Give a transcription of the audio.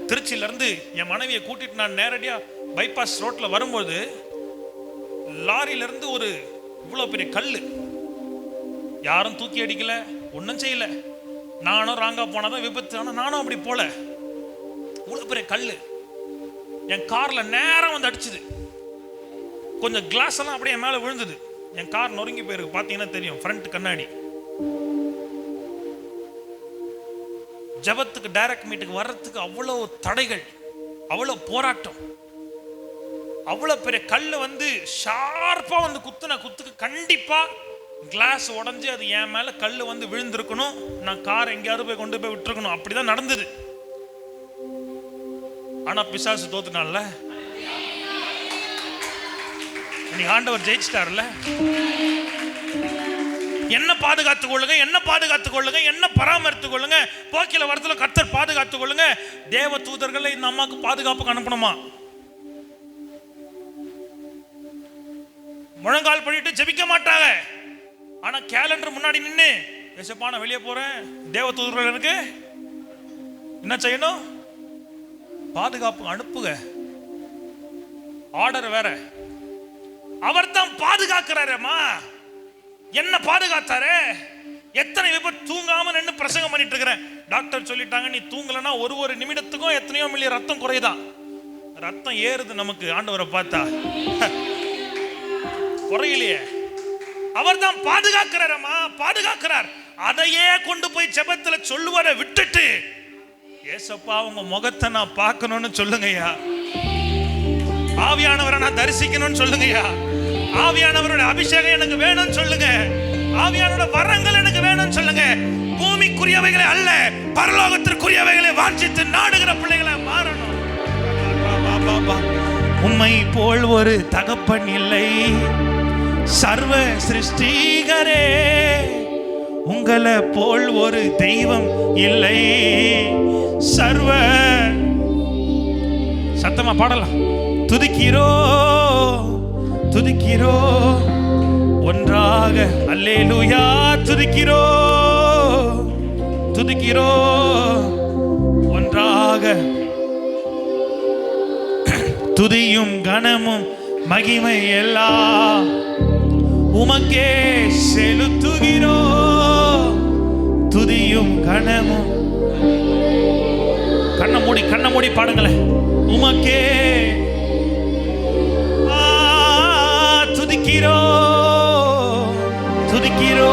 திருச்சியிலேருந்து என் மனைவியை கூட்டிட்டு நான் நேரடியாக பைபாஸ் ரோட்டில் வரும்போது லாரியிலேருந்து ஒரு இவ்வளோ பெரிய கல், யாரும் தூக்கி அடிக்கல, ஒன்றும் செய்யல. நானும் ராங்கா போனாதான் விபத்து, ஆனால் நானும் அப்படி போல. இவ்வளோ பெரிய கல் என் காரில் நேரம் வந்து அடிச்சுது. கொஞ்சம் கிளாஸ் எல்லாம் அப்படியே மேலே விழுந்தது. என் கார் நொறுங்கி போயிருக்கு, பார்த்தீங்கன்னா தெரியும், ஃப்ரண்ட் கண்ணாடி. ஜபத்துக்கு டைரக்ட் மீட்டுக்கு வர்றதுக்கு அவ்வளோ தடைகள், அவ்வளோ போராட்டம். அவ்வளோ பெரிய கல் வந்து ஷார்ப்பா வந்து குத்துன குத்துக்கு கண்டிப்பா கிளாஸ் உடஞ்சி அது என் மேல கல் வந்து விழுந்திருக்கணும். நான் கார் எங்கேயாவது போய் கொண்டு போய் விட்டுருக்கணும். அப்படிதான் நடந்தது. ஆனா பிசாசு தோத்துனால, நீ ஆண்டவர் ஜெயிச்சிட்டார்ல. என்ன பாதுகாத்துக் கொள்ளுங்க, என்ன பாதுகாத்துக் கொள்ளுங்க, என்ன பராமரித்துக் கொள்ளுங்க. போக்கில வரத்துல கர்த்தர் பாதுகாத்துக் கொள்ளுங்க. தேவ தூதர்களை இந்த அம்மாக்கு பாதுகாப்புக்கு அனுப்பணுமா? முழங்கால் பண்ணிட்டு ஜெபிக்க மாட்டாங்க. ஆனா கேலண்டர் முன்னாடி நின்று, ஏசப்பா நான் வெளியே போறேன், தேவ தூதர்கள் எனக்கு என்ன செய்யணும்? பாதுகாப்பு அனுப்புக. ஆர்டர் வேற. அவர் தான் பாதுகாக்கிறாரேம்மா. என்ன பாதுகாத்தாரு? எத்தனை விபத்து தூங்காம நின்று பிரசங்கம் பண்ணிட்டு இருக்கிறேன். டாக்டர் சொல்லிட்டாங்க, நீ தூங்கலன்னா ஒரு நிமிடத்துக்கும் எத்தனையோ மில்லியன் ரத்தம் குறையுதான். ரத்தம் ஏறுது நமக்கு ஆண்டவரை பார்த்தா, குறையிலையே. அவர் தான் பாதுகாக்கிறாரம்மா, பாதுகாக்கிறார். அதையே கொண்டு போய் ஜெபத்துல சொல்லுவதை விட்டுட்டு, ஏசப்பா உங்க முகத்தை நான் பார்க்கணும்னு சொல்லுங்கய்யா, ஆவியானவரை நான் தரிசிக்கணும்னு சொல்லுங்கய்யா, ஆவியானவரோட அபிஷேகம் எனக்கு வேணும்னு சொல்லுங்க, ஆவியானோட வரங்கள் எனக்கு வேணும்னு சொல்லுங்க. பூமிக்குரியவைகளை அல்ல, பரலோகத்திற்குரியவைகளை வாஞ்சித்து நாடுகிற பிள்ளைகளை மாறணும். உம்மை போல் ஒரு தகப்பன் இல்லை, சர்வ சிருஷ்டிகரே. உங்களை போல் ஒரு தெய்வம் இல்லை, சர்வ. சத்தமா பாடலாம். துதிக்கிறோ துதிக்கிறோ ஒன்றாக, அல்லேலூயா. துதிக்கிறோ துதிக்கிறோ ஒன்றாக, துதியும் கனமும் மகிமை எல்லாம் உமக்கே செலுத்துகிறோ. துதியும் கனமும், கண்ண மூடி பாடுங்களேன். உமக்கே துதிக்கிறோ துதிக்கிறோ